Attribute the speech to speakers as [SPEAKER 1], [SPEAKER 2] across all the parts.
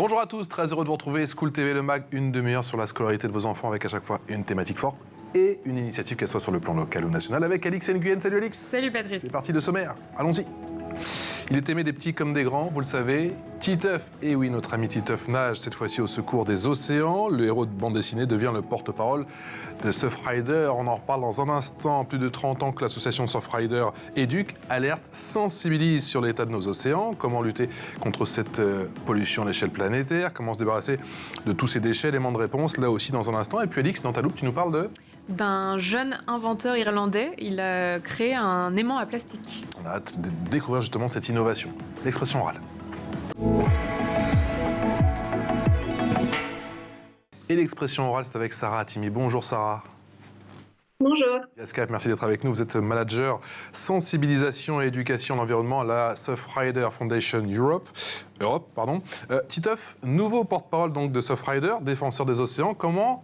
[SPEAKER 1] Bonjour à tous, très heureux de vous retrouver. School TV, le mag, une demi-heure sur la scolarité de vos enfants avec à chaque fois une thématique forte et une initiative, qu'elle soit sur le plan local ou national, avec Alix Nguyen. Salut Alix.
[SPEAKER 2] Salut Patrice.
[SPEAKER 1] C'est parti, le sommaire. Allons-y. Il est aimé des petits comme des grands, vous le savez. Titeuf, et oui, notre ami Titeuf nage cette fois-ci au secours des océans. Le héros de bande dessinée devient le porte-parole de Surfrider. On en reparle dans un instant. Plus de 30 ans que l'association Surfrider éduque, alerte, sensibilise sur l'état de nos océans. Comment lutter contre cette pollution à l'échelle planétaire. Comment se débarrasser de tous ces déchets. Éléments de réponse, là aussi dans un instant. Et puis Alix, dans ta loupe, tu nous parles
[SPEAKER 2] d'un jeune inventeur irlandais. Il a créé un aimant à plastique.
[SPEAKER 1] On a hâte de découvrir justement cette innovation. L'expression orale. Et l'expression orale, c'est avec Sarah Hatimi. Bonjour Sarah.
[SPEAKER 3] Bonjour.
[SPEAKER 1] Skype, merci d'être avec nous. Vous êtes manager sensibilisation et éducation à l'environnement à la Surfrider Foundation Europe. Titeuf, nouveau porte-parole donc de Surfrider, défenseur des océans. Comment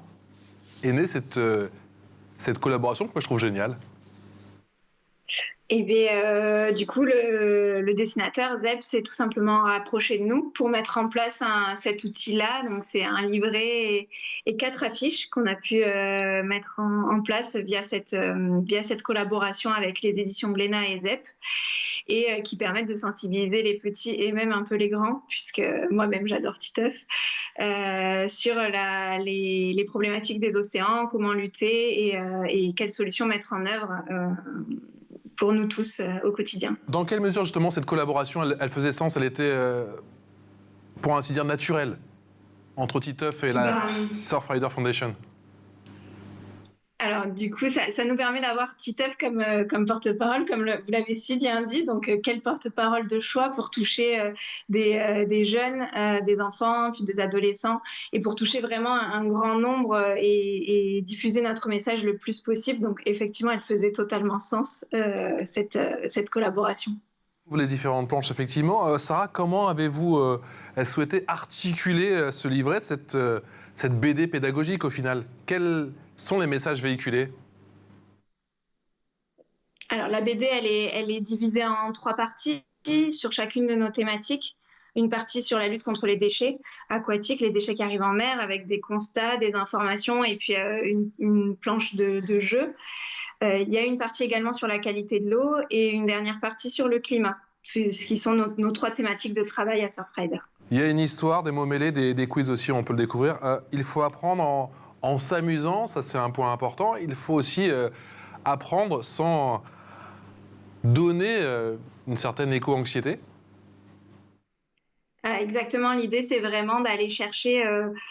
[SPEAKER 1] est née cette collaboration que moi je trouve géniale?
[SPEAKER 3] Eh bien, du coup, le dessinateur Zeb s'est tout simplement rapproché de nous pour mettre en place cet outil-là. Donc, c'est un livret et 4 affiches qu'on a pu mettre en place via cette collaboration avec les éditions Glénat et Zep, et qui permettent de sensibiliser les petits et même un peu les grands, puisque moi-même j'adore Titeuf, sur les problématiques des océans, comment lutter et quelles solutions mettre en œuvre pour nous tous au quotidien.
[SPEAKER 1] Dans quelle mesure justement cette collaboration, elle faisait sens, elle était, pour ainsi dire, naturelle entre Titeuf et la Surfrider Foundation?
[SPEAKER 3] Alors du coup, ça nous permet d'avoir Titeuf comme porte-parole, comme vous l'avez si bien dit. Donc quel porte-parole de choix pour toucher des jeunes, des enfants, puis des adolescents, et pour toucher vraiment un grand nombre et diffuser notre message le plus possible. Donc effectivement, elle faisait totalement sens, cette collaboration.
[SPEAKER 1] Les différentes planches, effectivement. Sarah, comment avez-vous souhaité articuler ce livret, cette BD pédagogique au final? Quels sont les messages véhiculés?
[SPEAKER 3] Alors la BD, elle est divisée en 3 parties sur chacune de nos thématiques. Une partie sur la lutte contre les déchets aquatiques, les déchets qui arrivent en mer, avec des constats, des informations et puis une planche de jeu. Il y a une partie également sur la qualité de l'eau et une dernière partie sur le climat, ce qui sont nos 3 thématiques de travail à Surfrider.
[SPEAKER 1] Il y a une histoire, des mots mêlés, des quiz aussi, on peut le découvrir. Il faut apprendre en s'amusant, ça c'est un point important. Il faut aussi apprendre sans donner une certaine éco-anxiété.
[SPEAKER 3] Exactement, l'idée c'est vraiment d'aller chercher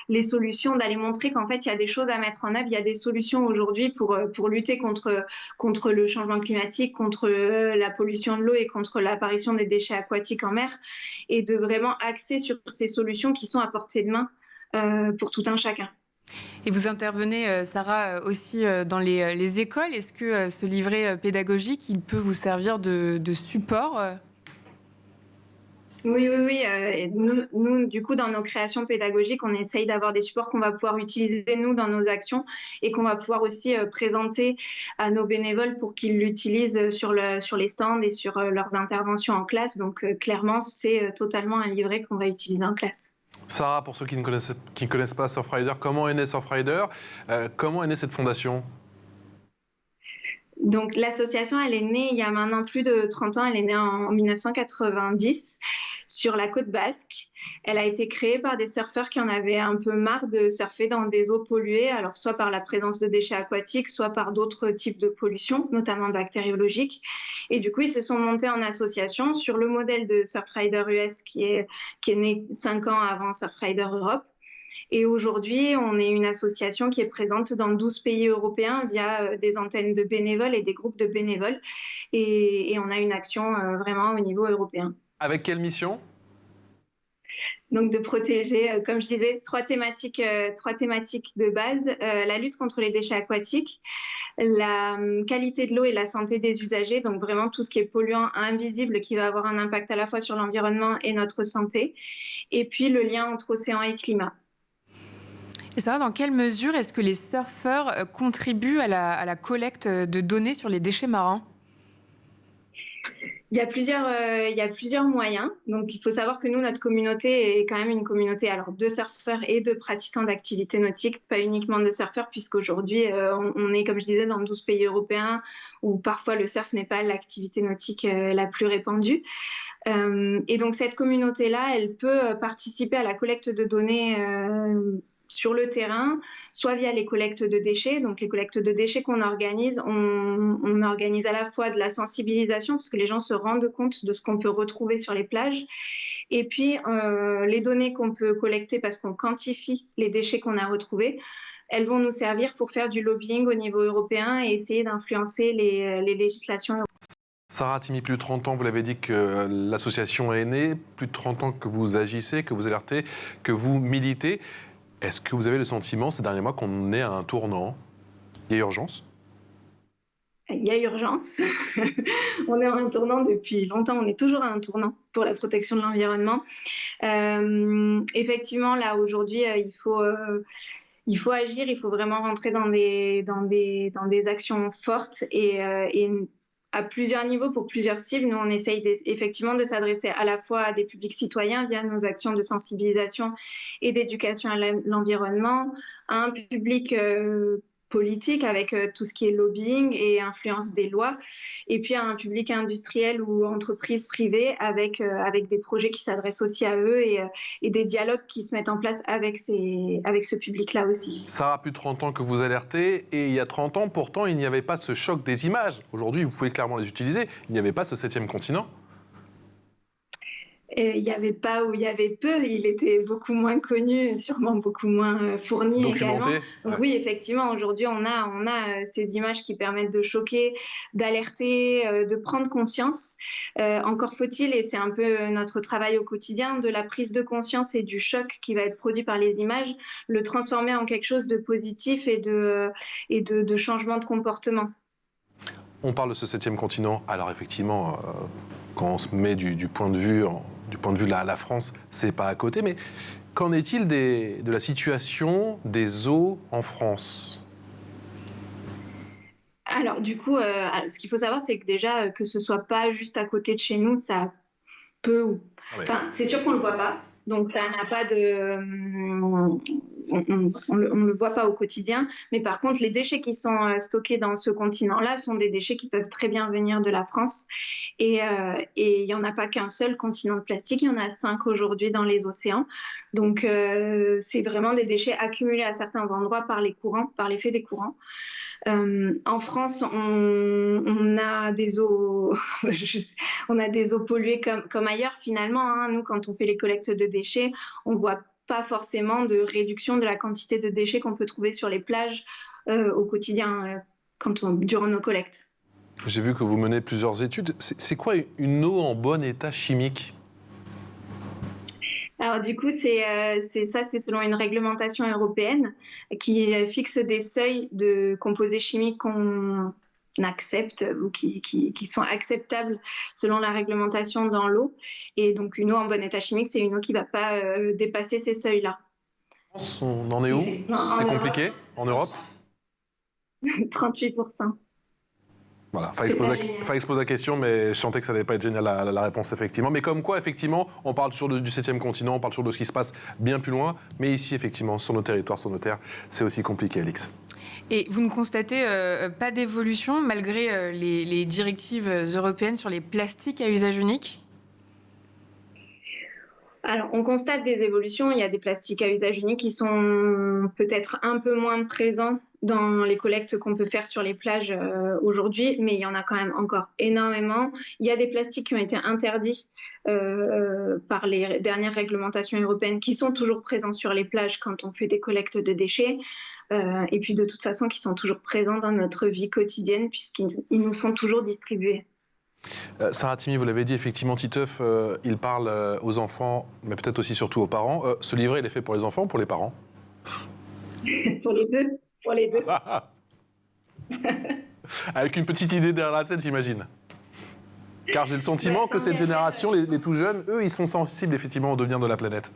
[SPEAKER 3] les solutions, d'aller montrer qu'en fait il y a des choses à mettre en œuvre, il y a des solutions aujourd'hui pour lutter contre le changement climatique, contre la pollution de l'eau et contre l'apparition des déchets aquatiques en mer, et de vraiment axer sur ces solutions qui sont à portée de main pour tout un chacun.
[SPEAKER 2] Et vous intervenez, Sarah, aussi dans les écoles. Est-ce que ce livret pédagogique, il peut vous servir de support?
[SPEAKER 3] Oui. Nous, du coup, dans nos créations pédagogiques, on essaye d'avoir des supports qu'on va pouvoir utiliser, nous, dans nos actions, et qu'on va pouvoir aussi présenter à nos bénévoles pour qu'ils l'utilisent sur les stands et sur leurs interventions en classe. Donc, clairement, c'est totalement un livret qu'on va utiliser en classe.
[SPEAKER 1] Sarah, pour ceux qui ne connaissent pas Surfrider, comment est né Surfrider? Comment est née cette fondation?
[SPEAKER 3] Donc l'association, elle est née il y a maintenant plus de 30 ans, elle est née en 1990 sur la côte basque. Elle a été créée par des surfeurs qui en avaient un peu marre de surfer dans des eaux polluées, alors soit par la présence de déchets aquatiques, soit par d'autres types de pollution, notamment bactériologiques. Et du coup, ils se sont montés en association sur le modèle de Surfrider US qui est né 5 ans avant Surfrider Europe. Et aujourd'hui, on est une association qui est présente dans 12 pays européens via des antennes de bénévoles et des groupes de bénévoles. Et on a une action vraiment au niveau européen.
[SPEAKER 1] Avec quelle mission?
[SPEAKER 3] Donc de protéger, comme je disais, 3 thématiques de base. La lutte contre les déchets aquatiques, la qualité de l'eau et la santé des usagers, donc vraiment tout ce qui est polluant invisible qui va avoir un impact à la fois sur l'environnement et notre santé. Et puis le lien entre océan et climat.
[SPEAKER 2] Et ça, dans quelle mesure est-ce que les surfeurs contribuent à la collecte de données sur les déchets marins?
[SPEAKER 3] Il y a plusieurs moyens. Donc, il faut savoir que nous, notre communauté est quand même une communauté alors de surfeurs et de pratiquants d'activités nautiques, pas uniquement de surfeurs, puisqu'aujourd'hui, on est, comme je disais, dans 12 pays européens où parfois le surf n'est pas l'activité nautique la plus répandue. Et donc, cette communauté-là, elle peut participer à la collecte de données sur le terrain, soit via les collectes de déchets. Donc les collectes de déchets qu'on organise, on organise à la fois de la sensibilisation, parce que les gens se rendent compte de ce qu'on peut retrouver sur les plages, et puis les données qu'on peut collecter parce qu'on quantifie les déchets qu'on a retrouvés, elles vont nous servir pour faire du lobbying au niveau européen et essayer d'influencer les législations.
[SPEAKER 1] Sarah Hatimi, plus de 30 ans, vous l'avez dit que l'association est née, plus de 30 ans que vous agissez, que vous alertez, que vous militez. Est-ce que vous avez le sentiment ces derniers mois qu'on est à un tournant? Il y a urgence?
[SPEAKER 3] Il y a urgence. On est à un tournant depuis longtemps. On est toujours à un tournant pour la protection de l'environnement. Effectivement, là, aujourd'hui, il faut agir. Il faut vraiment rentrer dans des actions fortes et à plusieurs niveaux pour plusieurs cibles. Nous, on essaye effectivement de s'adresser à la fois à des publics citoyens via nos actions de sensibilisation et d'éducation à l'environnement, à un public politique avec tout ce qui est lobbying et influence des lois, et puis à un public industriel ou entreprise privée avec des projets qui s'adressent aussi à eux et des dialogues qui se mettent en place avec ce public-là aussi.
[SPEAKER 1] Ça a plus de 30 ans que vous alertez, et il y a 30 ans, pourtant, il n'y avait pas ce choc des images. Aujourd'hui, vous pouvez clairement les utiliser. Il n'y avait pas ce 7e continent.
[SPEAKER 3] Il n'y avait pas ou il y avait peu, il était beaucoup moins connu, sûrement beaucoup moins fourni
[SPEAKER 1] documenté,
[SPEAKER 3] également. Donc
[SPEAKER 1] ouais.
[SPEAKER 3] oui, effectivement, aujourd'hui, on a ces images qui permettent de choquer, d'alerter, de prendre conscience. Encore faut-il, et c'est un peu notre travail au quotidien, de la prise de conscience et du choc qui va être produit par les images, le transformer en quelque chose de positif et de changement de comportement.
[SPEAKER 1] On parle de ce 7e continent. Alors effectivement, quand on se met du point de vue de la France, c'est pas à côté. Mais qu'en est-il de la situation des eaux en France?
[SPEAKER 3] Alors du coup, ce qu'il faut savoir, c'est que déjà, que ce soit pas juste à côté de chez nous, ça peut... Enfin, c'est sûr qu'on le voit pas. Donc, ça n'a pas de... On le voit pas au quotidien. Mais par contre, les déchets qui sont stockés dans ce continent-là sont des déchets qui peuvent très bien venir de la France. Et il n'y en a pas qu'un seul continent de plastique. Il y en a 5 aujourd'hui dans les océans. Donc, c'est vraiment des déchets accumulés à certains endroits par les courants, par l'effet des courants. En France, on a des eaux, on a des eaux polluées comme ailleurs finalement. Hein. Nous, quand on fait les collectes de déchets, on ne voit pas forcément de réduction de la quantité de déchets qu'on peut trouver sur les plages au quotidien durant nos collectes.
[SPEAKER 1] J'ai vu que vous menez plusieurs études. C'est quoi une eau en bon état chimique ?
[SPEAKER 3] Alors du coup, c'est selon une réglementation européenne qui fixe des seuils de composés chimiques qu'on accepte ou qui sont acceptables selon la réglementation dans l'eau. Et donc une eau en bon état chimique, c'est une eau qui ne va pas dépasser ces seuils-là.
[SPEAKER 1] On en est où? C'est compliqué en Europe?
[SPEAKER 3] 38%.
[SPEAKER 1] Voilà, fallait que je pose la question, mais je sentais que ça n'allait pas être génial la réponse, effectivement. Mais comme quoi, effectivement, on parle toujours du 7e continent, on parle toujours de ce qui se passe bien plus loin, mais ici, effectivement, sur nos territoires, sur nos terres, c'est aussi compliqué, Alix.
[SPEAKER 2] Et vous ne constatez pas d'évolution malgré les directives européennes sur les plastiques à usage unique ?
[SPEAKER 3] Alors, on constate des évolutions. Il y a des plastiques à usage unique qui sont peut-être un peu moins présents dans les collectes qu'on peut faire sur les plages aujourd'hui, mais il y en a quand même encore énormément. Il y a des plastiques qui ont été interdits par les dernières réglementations européennes qui sont toujours présents sur les plages quand on fait des collectes de déchets et puis de toute façon qui sont toujours présents dans notre vie quotidienne puisqu'ils nous sont toujours distribués.
[SPEAKER 1] Sarah Hatimi, vous l'avez dit, effectivement, Titeuf, il parle aux enfants, mais peut-être aussi surtout aux parents. Ce livret, il est fait pour les enfants ou pour les parents?
[SPEAKER 3] Pour les deux. Pour les deux.
[SPEAKER 1] Avec une petite idée derrière la tête, j'imagine. Car j'ai le sentiment que cette génération, les tout jeunes, eux, ils sont sensibles effectivement au devenir de la planète.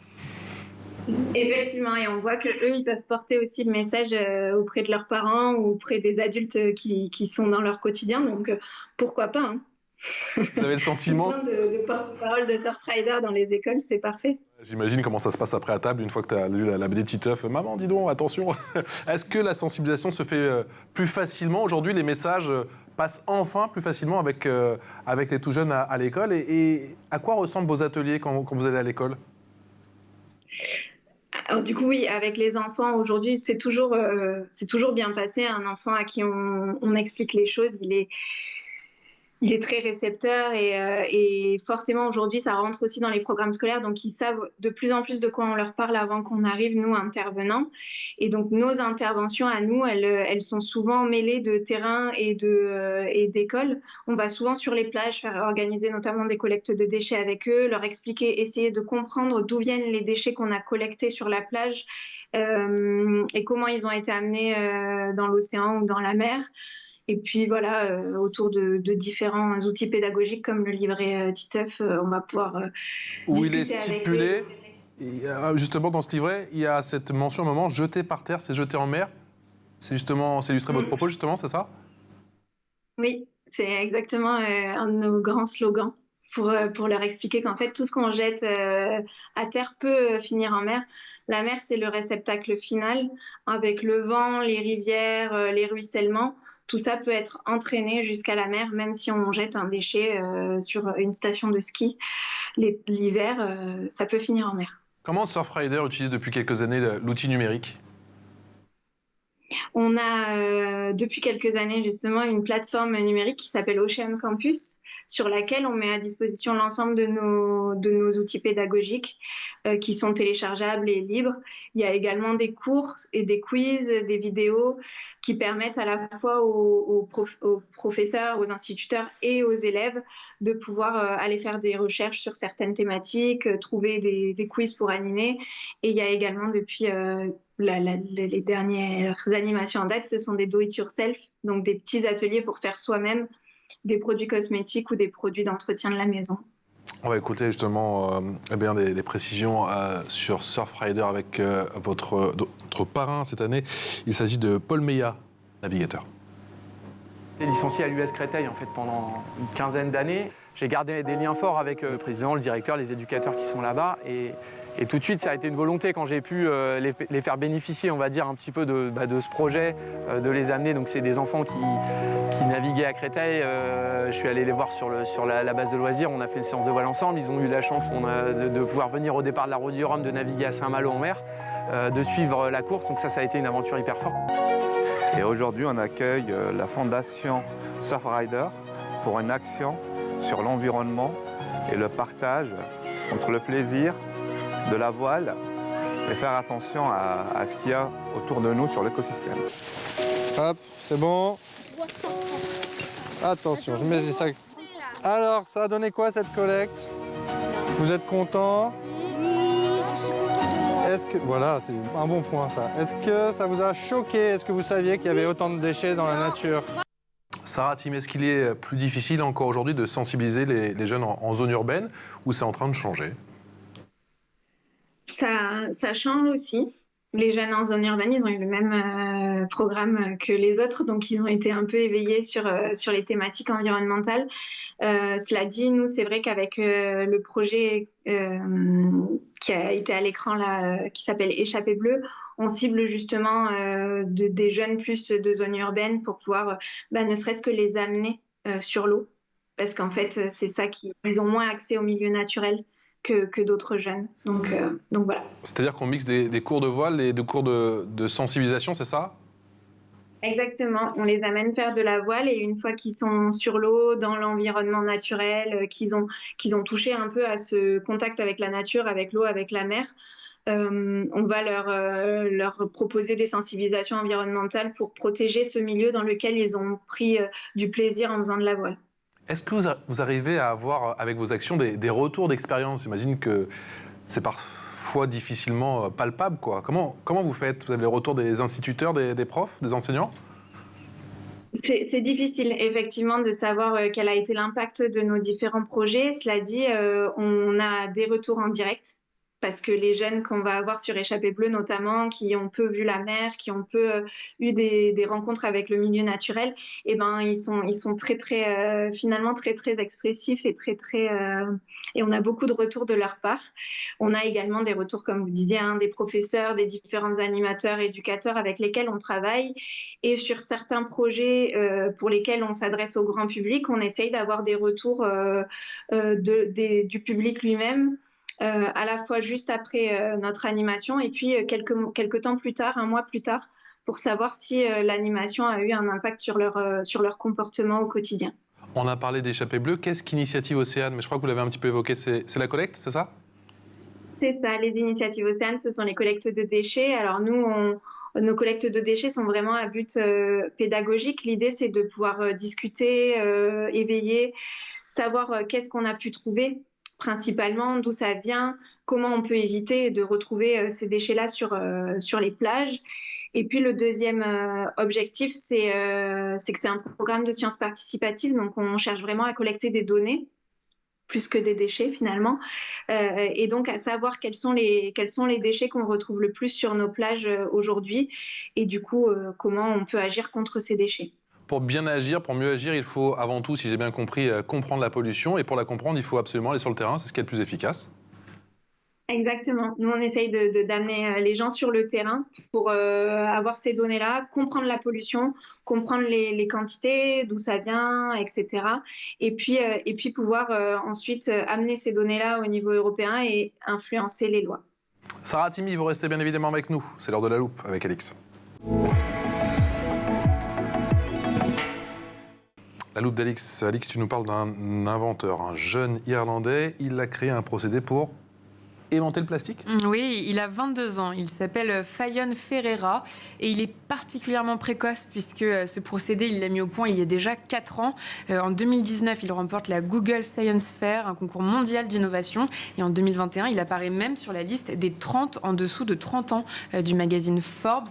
[SPEAKER 3] Effectivement, et on voit qu'eux, ils peuvent porter aussi le message auprès de leurs parents ou auprès des adultes qui sont dans leur quotidien. Donc, pourquoi pas, hein.
[SPEAKER 1] Vous avez le sentiment...
[SPEAKER 3] Plein de porte-parole de Surfrider dans les écoles, c'est parfait.
[SPEAKER 1] J'imagine comment ça se passe après à table, une fois que tu as lu la BD Titeuf. Maman, dis donc, attention. Est-ce que la sensibilisation se fait plus facilement? Aujourd'hui, les messages passent enfin plus facilement avec les tout jeunes à l'école. Et à quoi ressemblent vos ateliers quand vous allez à l'école?
[SPEAKER 3] Alors, du coup, oui, avec les enfants, aujourd'hui, c'est toujours bien passé. Un enfant à qui on explique les choses, il est très récepteur et forcément aujourd'hui ça rentre aussi dans les programmes scolaires, donc ils savent de plus en plus de quoi on leur parle avant qu'on arrive, nous intervenants. Et donc nos interventions à nous, elles sont souvent mêlées de terrain et d'école. On va souvent sur les plages faire organiser notamment des collectes de déchets avec eux, leur expliquer, essayer de comprendre d'où viennent les déchets qu'on a collectés sur la plage et comment ils ont été amenés dans l'océan ou dans la mer. Et puis voilà, autour de différents outils pédagogiques comme le livret Titeuf, on va pouvoir
[SPEAKER 1] où il est
[SPEAKER 3] discuter avec
[SPEAKER 1] stipulé,
[SPEAKER 3] eux.
[SPEAKER 1] justement dans ce livret, il y a cette mention au moment jeter par terre, c'est jeter en mer. C'est illustrer votre propos, justement, c'est ça?
[SPEAKER 3] Oui, c'est exactement un de nos grands slogans pour leur expliquer qu'en fait, tout ce qu'on jette à terre peut finir en mer. La mer, c'est le réceptacle final. Avec le vent, les rivières, les ruissellements, tout ça peut être entraîné jusqu'à la mer, même si on jette un déchet sur une station de ski. L'hiver, ça peut finir en mer.
[SPEAKER 1] Comment Surfrider utilise depuis quelques années l'outil numérique?
[SPEAKER 3] On a depuis quelques années justement une plateforme numérique qui s'appelle Ocean Campus, sur laquelle on met à disposition l'ensemble de nos outils pédagogiques qui sont téléchargeables et libres. Il y a également des cours et des quiz, des vidéos qui permettent à la fois aux professeurs, aux instituteurs et aux élèves de pouvoir aller faire des recherches sur certaines thématiques, trouver des quiz pour animer. Et il y a également depuis... les dernières animations en date, ce sont des do-it-yourself, donc des petits ateliers pour faire soi-même des produits cosmétiques ou des produits d'entretien de la maison.
[SPEAKER 1] On va écouter justement des précisions sur Surfrider avec votre parrain cette année. Il s'agit de Paul Meillat, navigateur.
[SPEAKER 4] J'ai été licencié à l'US Créteil en fait, pendant une quinzaine d'années. J'ai gardé des liens forts avec le président, le directeur, les éducateurs qui sont là-bas. Et tout de suite, ça a été une volonté quand j'ai pu les faire bénéficier, on va dire, un petit peu de ce projet, de les amener. Donc c'est des enfants qui naviguaient à Créteil. Je suis allé les voir sur la base de loisirs. On a fait une séance de voile ensemble. Ils ont eu la chance de pouvoir venir au départ de la Route du Rhum, de naviguer à Saint-Malo en mer, de suivre la course. Donc ça a été une aventure hyper forte.
[SPEAKER 5] Et aujourd'hui, on accueille la fondation Surfrider pour une action sur l'environnement et le partage entre le plaisir de la voile et faire attention à ce qu'il y a autour de nous sur l'écosystème.
[SPEAKER 6] Hop, c'est bon. Attention, je mets les sacs. Alors, ça a donné quoi cette collecte? Vous êtes content?
[SPEAKER 7] Oui, je suis content de moi.
[SPEAKER 6] Est-ce que... Voilà, c'est un bon point ça. Est-ce que ça vous a choqué? Est-ce que vous saviez qu'il y avait autant de déchets dans la nature?
[SPEAKER 1] Sarah Tim, est-ce qu'il est plus difficile encore aujourd'hui de sensibiliser les jeunes en zone urbaine ou c'est en train de changer?
[SPEAKER 3] Ça change aussi. Les jeunes en zone urbaine, ils ont eu le même programme que les autres, donc ils ont été un peu éveillés sur les thématiques environnementales. Cela dit, nous, c'est vrai qu'avec le projet qui a été à l'écran là, qui s'appelle Échappée bleue, on cible justement des jeunes plus de zone urbaine pour pouvoir ne serait-ce que les amener sur l'eau, parce qu'en fait, c'est ça ils ont moins accès au milieu naturel que d'autres jeunes. Donc voilà.
[SPEAKER 1] C'est-à-dire qu'on mixe des cours de voile et des cours de sensibilisation, c'est ça?
[SPEAKER 3] Exactement. On les amène faire de la voile et une fois qu'ils sont sur l'eau, dans l'environnement naturel, qu'ils ont touché un peu à ce contact avec la nature, avec l'eau, avec la mer, on va leur proposer des sensibilisations environnementales pour protéger ce milieu dans lequel ils ont pris du plaisir en faisant de la voile.
[SPEAKER 1] Est-ce que vous arrivez à avoir, avec vos actions, des retours d'expérience? J'imagine que c'est parfois difficilement palpable, quoi. Comment vous faites? Vous avez le retour des instituteurs, des profs, des enseignants?
[SPEAKER 3] C'est difficile, effectivement, de savoir quel a été l'impact de nos différents projets. Cela dit, on a des retours en direct parce que les jeunes qu'on va avoir sur Échappée Bleue notamment, qui ont peu vu la mer, qui ont peu eu des rencontres avec le milieu naturel, eh ben ils sont très finalement très expressifs et et on a beaucoup de retours de leur part. On a également des retours, comme vous disiez, des professeurs, des différents animateurs, éducateurs avec lesquels on travaille, et sur certains projets pour lesquels on s'adresse au grand public, on essaye d'avoir des retours du public lui-même. À la fois juste après notre animation et puis quelques temps plus tard, un mois plus tard, pour savoir si l'animation a eu un impact sur leur comportement au quotidien.
[SPEAKER 1] On a parlé d'Échappée Bleue. Qu'est-ce qu'Initiative Océane? Mais je crois que vous l'avez un petit peu évoqué, c'est la collecte, c'est ça?
[SPEAKER 3] C'est ça, les initiatives Océane, ce sont les collectes de déchets. Alors nous, nos collectes de déchets sont vraiment à but pédagogique. L'idée, c'est de pouvoir discuter, éveiller, savoir qu'est-ce qu'on a pu trouver, principalement, d'où ça vient, comment on peut éviter de retrouver ces déchets-là sur les plages. Et puis le deuxième objectif, c'est que c'est un programme de sciences participatives, donc on cherche vraiment à collecter des données, plus que des déchets finalement, et donc à savoir quels sont les déchets qu'on retrouve le plus sur nos plages aujourd'hui, et du coup, comment on peut agir contre ces déchets.
[SPEAKER 1] Pour bien agir, pour mieux agir, il faut avant tout, si j'ai bien compris, comprendre la pollution. Et pour la comprendre, il faut absolument aller sur le terrain. C'est ce qui est le plus efficace.
[SPEAKER 3] Exactement. Nous, on essaye d'amener les gens sur le terrain pour avoir ces données-là, comprendre la pollution, comprendre les quantités, d'où ça vient, etc. Et puis pouvoir ensuite amener ces données-là au niveau européen et influencer les lois.
[SPEAKER 1] Sarah Hatimi, vous restez bien évidemment avec nous. C'est l'heure de la loupe avec Alix. La loupe d'Alix. Alix, tu nous parles d'un inventeur, un jeune Irlandais. Il a créé un procédé pour aimanter le plastique?
[SPEAKER 2] Oui, il a 22 ans. Il s'appelle Fionn Ferreira et il est particulièrement précoce puisque ce procédé, il l'a mis au point il y a déjà 4 ans. En 2019, il remporte la Google Science Fair, un concours mondial d'innovation. Et en 2021, il apparaît même sur la liste des 30 en dessous de 30 ans du magazine Forbes.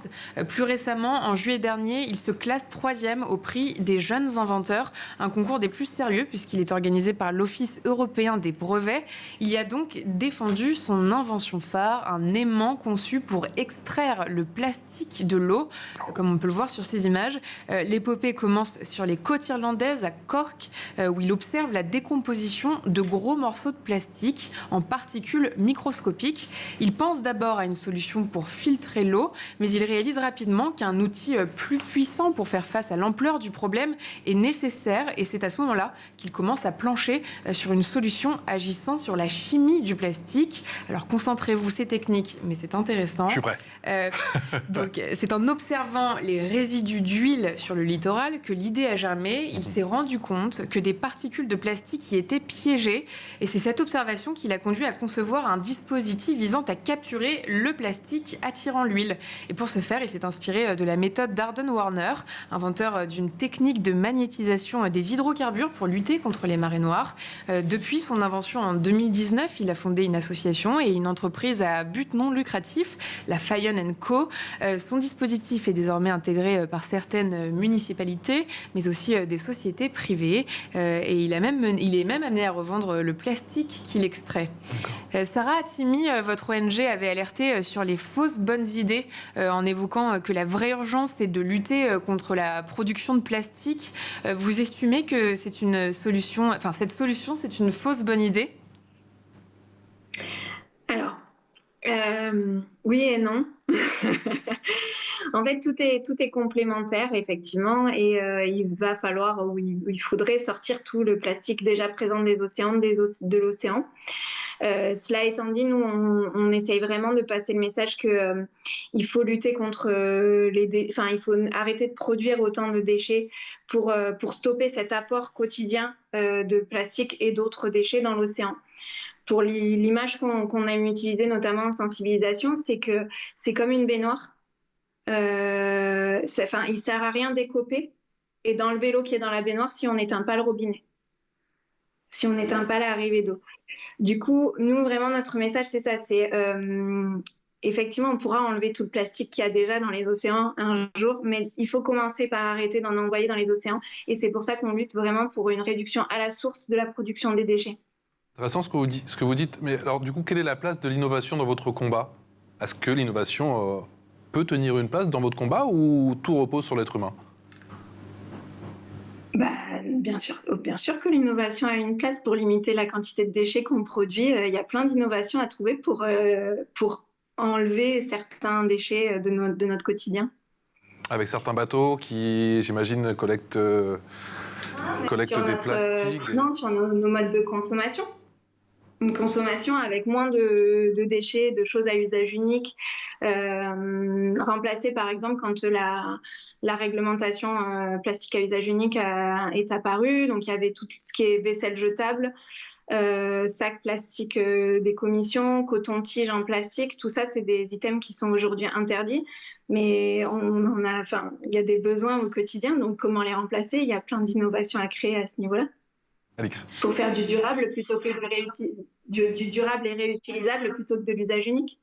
[SPEAKER 2] Plus récemment, en juillet dernier, il se classe 3e au prix des jeunes inventeurs, un concours des plus sérieux puisqu'il est organisé par l'Office européen des brevets. Il y a donc défendu son invention phare, un aimant conçu pour extraire le plastique de l'eau, comme on peut le voir sur ces images. L'épopée commence sur les côtes irlandaises, à Cork, où il observe la décomposition de gros morceaux de plastique en particules microscopiques. Il pense d'abord à une solution pour filtrer l'eau, mais il réalise rapidement qu'un outil plus puissant pour faire face à l'ampleur du problème est nécessaire, et c'est à ce moment-là qu'il commence à plancher sur une solution agissant sur la chimie du plastique. Alors concentrez-vous, c'est technique, mais c'est intéressant.
[SPEAKER 1] Je suis prêt.
[SPEAKER 2] Donc c'est en observant les résidus d'huile sur le littoral que l'idée a germé. Il s'est rendu compte que des particules de plastique y étaient piégées, et c'est cette observation qui l'a conduit à concevoir un dispositif visant à capturer le plastique attirant l'huile. Et pour ce faire, il s'est inspiré de la méthode d'Arden Warner, inventeur d'une technique de magnétisation des hydrocarbures pour lutter contre les marées noires. Depuis son invention en 2019, il a fondé une association et une entreprise à but non lucratif, la Fionn & Co. Son dispositif est désormais intégré par certaines municipalités, mais aussi des sociétés privées. Et il est même amené à revendre le plastique qu'il extrait. Sarah Hatimi, votre ONG avait alerté sur les fausses bonnes idées en évoquant que la vraie urgence est de lutter contre la production de plastique. Vous estimez que c'est une solution, enfin cette solution, c'est une fausse bonne idée ?
[SPEAKER 3] Alors, oui et non. En fait, tout est complémentaire, effectivement, et il faudrait sortir tout le plastique déjà présent des océans, de l'océan. Cela étant dit, nous, on essaye vraiment de passer le message que il faut lutter contre il faut arrêter de produire autant de déchets pour stopper cet apport quotidien de plastique et d'autres déchets dans l'océan. Pour l'image qu'on aime utiliser, notamment en sensibilisation, c'est que c'est comme une baignoire. Il ne sert à rien d'écoper et d'enlever l'eau qui est dans la baignoire si on n'éteint pas le robinet, si on n'éteint pas l'arrivée d'eau. Du coup, nous, vraiment, notre message, c'est ça. C'est effectivement, on pourra enlever tout le plastique qu'il y a déjà dans les océans un jour, mais il faut commencer par arrêter d'en envoyer dans les océans. Et c'est pour ça qu'on lutte vraiment pour une réduction à la source de la production des déchets.
[SPEAKER 1] Intéressant ce que vous dites. Mais alors, du coup, quelle est la place de l'innovation dans votre combat? Est-ce que l'innovation peut tenir une place dans votre combat ou tout repose sur l'être humain?
[SPEAKER 3] Bien sûr que l'innovation a une place pour limiter la quantité de déchets qu'on produit. Il y a plein d'innovations à trouver pour enlever certains déchets de notre quotidien.
[SPEAKER 1] Avec certains bateaux qui, j'imagine, collectent des plastiques.
[SPEAKER 3] Non, sur nos modes de consommation. Une consommation avec moins de déchets, de choses à usage unique. Remplacer, par exemple, quand la réglementation plastique à usage unique est apparue. Donc, il y avait tout ce qui est vaisselle jetable, sacs plastiques d'écommission, coton-tige en plastique. Tout ça, c'est des items qui sont aujourd'hui interdits. Mais il y a des besoins au quotidien. Donc, comment les remplacer? Il y a plein d'innovations à créer à ce niveau-là.
[SPEAKER 1] Alix.
[SPEAKER 3] Pour faire du durable plutôt que du durable et réutilisable plutôt que de l'usage unique.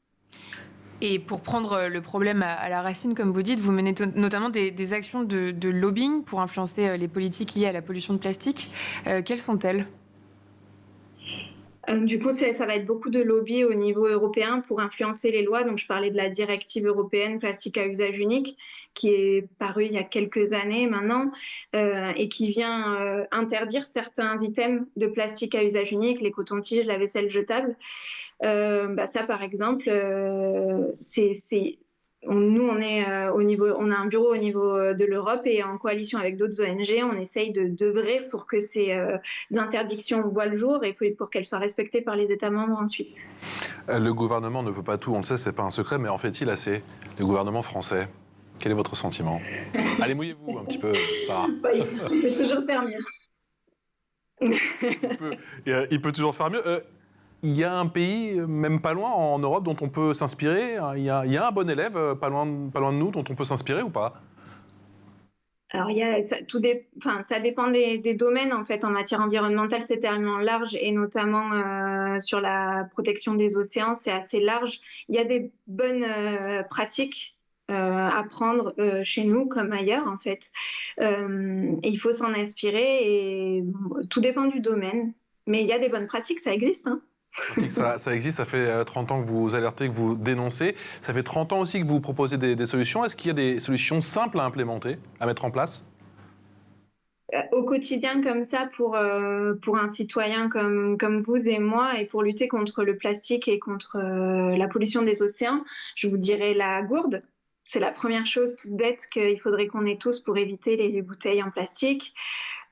[SPEAKER 2] Et pour prendre le problème à la racine, comme vous dites, vous menez notamment des actions de lobbying pour influencer les politiques liées à la pollution de plastique. Quelles sont-elles ?
[SPEAKER 3] Du coup, ça va être beaucoup de lobby au niveau européen pour influencer les lois. Donc, je parlais de la directive européenne plastique à usage unique qui est parue il y a quelques années maintenant et qui vient interdire certains items de plastique à usage unique, les cotons-tiges, la vaisselle jetable. Ça, par exemple, nous, on a un bureau au niveau de l'Europe et en coalition avec d'autres ONG, on essaye d'œuvrer pour que ces interdictions voient le jour et pour qu'elles soient respectées par les États membres ensuite.
[SPEAKER 1] Le gouvernement ne veut pas tout, on le sait, c'est pas un secret, mais en fait-il assez, le gouvernement français? Quel est votre sentiment? Allez, mouillez-vous un petit peu, Sarah.
[SPEAKER 3] Il peut toujours faire mieux.
[SPEAKER 1] Il peut toujours faire mieux. Il y a un pays, même pas loin, en Europe, dont on peut s'inspirer. Il y a un bon élève, pas loin de nous, dont on peut s'inspirer ou pas?
[SPEAKER 3] Alors, ça dépend des domaines. En fait, en matière environnementale, c'est tellement large et notamment sur la protection des océans, c'est assez large. Il y a des bonnes pratiques à prendre chez nous comme ailleurs, en fait. Et il faut s'en inspirer et tout dépend du domaine. Mais il y a des bonnes pratiques, ça existe, hein.
[SPEAKER 1] Ça existe, ça fait 30 ans que vous alertez, que vous dénoncez. Ça fait 30 ans aussi que vous proposez des solutions. Est-ce qu'il y a des solutions simples à implémenter, à mettre en place?
[SPEAKER 3] Au quotidien comme ça, pour un citoyen comme vous et moi, et pour lutter contre le plastique et contre la pollution des océans, je vous dirais la gourde. C'est la première chose toute bête qu'il faudrait qu'on ait tous pour éviter les bouteilles en plastique.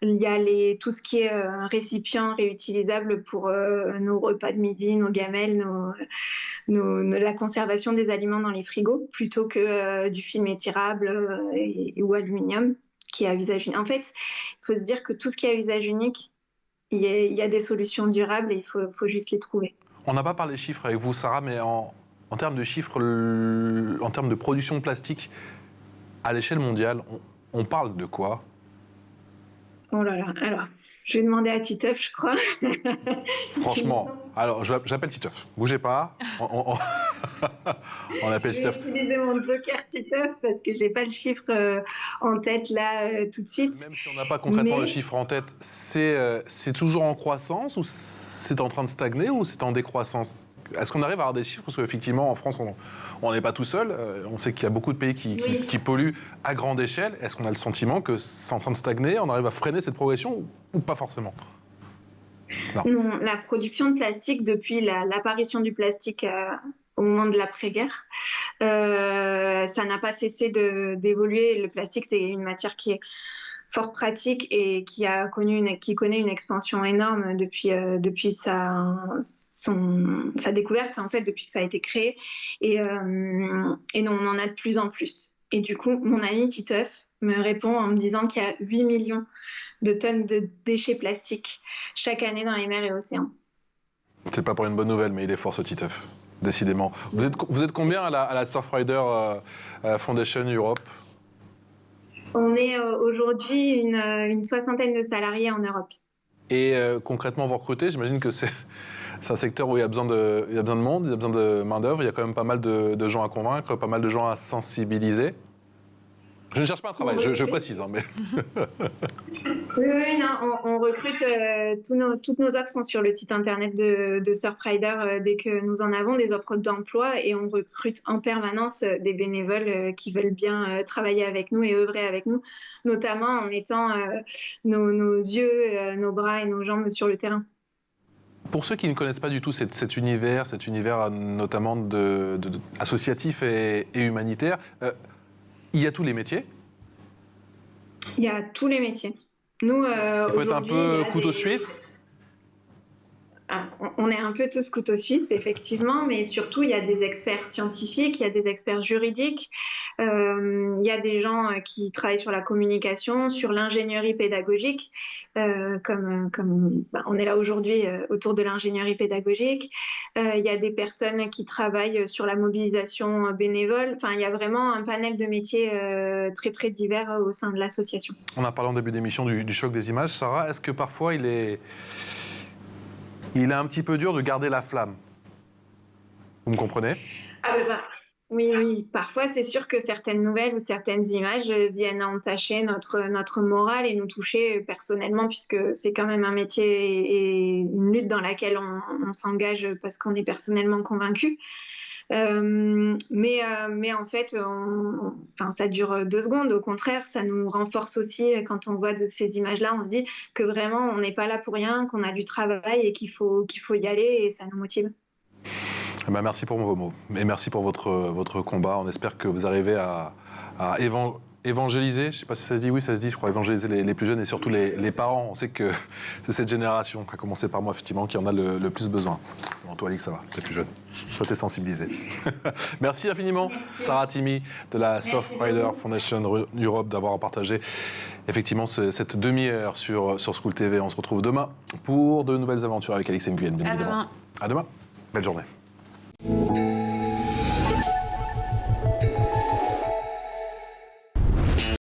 [SPEAKER 3] Il y a tout ce qui est récipients réutilisables pour nos repas de midi, nos gamelles, la conservation des aliments dans les frigos, plutôt que du film étirable ou aluminium qui est à usage unique. En fait, il faut se dire que tout ce qui est à usage unique, il y a des solutions durables et il faut juste les trouver.
[SPEAKER 1] On n'a pas parlé chiffres avec vous, Sarah, mais en termes de chiffres, en termes de production de plastique, à l'échelle mondiale, on parle de quoi?
[SPEAKER 3] Oh là là, alors, je vais demander à Titeuf, je crois.
[SPEAKER 1] Franchement, alors j'appelle Titeuf. Bougez pas. On appelle Titeuf.
[SPEAKER 3] Je vais utiliser mon joker Titeuf parce que j'ai pas le chiffre en tête là tout de suite.
[SPEAKER 1] Même si on n'a pas concrètement le chiffre en tête, c'est toujours en croissance ou c'est en train de stagner ou c'est en décroissance? Est-ce qu'on arrive à avoir des chiffres? Parce qu'effectivement, en France, on n'est pas tout seul. On sait qu'il y a beaucoup de pays qui polluent à grande échelle. Est-ce qu'on a le sentiment que c'est en train de stagner? On arrive à freiner cette progression ou pas forcément?
[SPEAKER 3] Non, la production de plastique, depuis l'apparition du plastique au moment de l'après-guerre, ça n'a pas cessé d'évoluer. Le plastique, c'est une matière qui est fort pratique et qui connaît une expansion énorme depuis sa découverte, en fait, depuis que ça a été créé. Et non, on en a de plus en plus. Et du coup, mon ami Titeuf me répond en me disant qu'il y a 8 millions de tonnes de déchets plastiques chaque année dans les mers et océans.
[SPEAKER 1] C'est pas pour une bonne nouvelle, mais il est fort ce Titeuf, décidément. Vous êtes combien à la Surfrider Foundation Europe?
[SPEAKER 3] On est aujourd'hui une soixantaine de salariés en Europe.
[SPEAKER 1] Et concrètement, vous recrutez? J'imagine que c'est un secteur où il y a besoin de monde, il y a besoin de main-d'œuvre, il y a quand même pas mal de gens à convaincre, pas mal de gens à sensibiliser. Je ne cherche pas un travail, je précise. Hein, mais...
[SPEAKER 3] Oui, non, on recrute, toutes nos offres sont sur le site internet de Surfrider dès que nous en avons des offres d'emploi et on recrute en permanence des bénévoles qui veulent bien travailler avec nous et œuvrer avec nous, notamment en mettant nos yeux, nos bras et nos jambes sur le terrain.
[SPEAKER 1] Pour ceux qui ne connaissent pas du tout cet univers notamment associatif et humanitaire, il y a tous les métiers?
[SPEAKER 3] Il y a tous les métiers. Nous,
[SPEAKER 1] il faut être un peu couteau suisse?
[SPEAKER 3] On est un peu tous couteaux suisses, effectivement, mais surtout, il y a des experts scientifiques, il y a des experts juridiques, il y a des gens qui travaillent sur la communication, sur l'ingénierie pédagogique, on est là aujourd'hui autour de l'ingénierie pédagogique. Il y a des personnes qui travaillent sur la mobilisation bénévole. Enfin, il y a vraiment un panel de métiers très, très divers au sein de l'association.
[SPEAKER 1] On a parlé en début d'émission du choc des images. Sarah, est-ce que parfois il est un petit peu dur de garder la flamme? Vous me comprenez?
[SPEAKER 3] Oui. Parfois, c'est sûr que certaines nouvelles ou certaines images viennent entacher notre morale et nous toucher personnellement, puisque c'est quand même un métier et une lutte dans laquelle on s'engage parce qu'on est personnellement convaincu. Mais en fait, ça dure 2 secondes. Au contraire, ça nous renforce aussi quand on voit ces images-là. On se dit que vraiment, on n'est pas là pour rien, qu'on a du travail et qu'il faut y aller et ça nous motive.
[SPEAKER 1] Merci pour vos mots et merci pour votre combat. On espère que vous arrivez à évangéliser. Je ne sais pas si ça se dit, oui ça se dit, je crois, évangéliser les plus jeunes et surtout les parents. On sait que c'est cette génération, à commencer par moi effectivement, qui en a le plus besoin. Bon, toi Alix, ça va, tu es plus jeune. Toi, tu es sensibilisé. Merci infiniment, Sarah Timi de la Surfrider Foundation Europe d'avoir partagé effectivement cette demi-heure sur School TV. On se retrouve demain pour de nouvelles aventures avec Alix Nguyen, bien évidemment.
[SPEAKER 2] À demain.
[SPEAKER 1] À demain. Belle journée.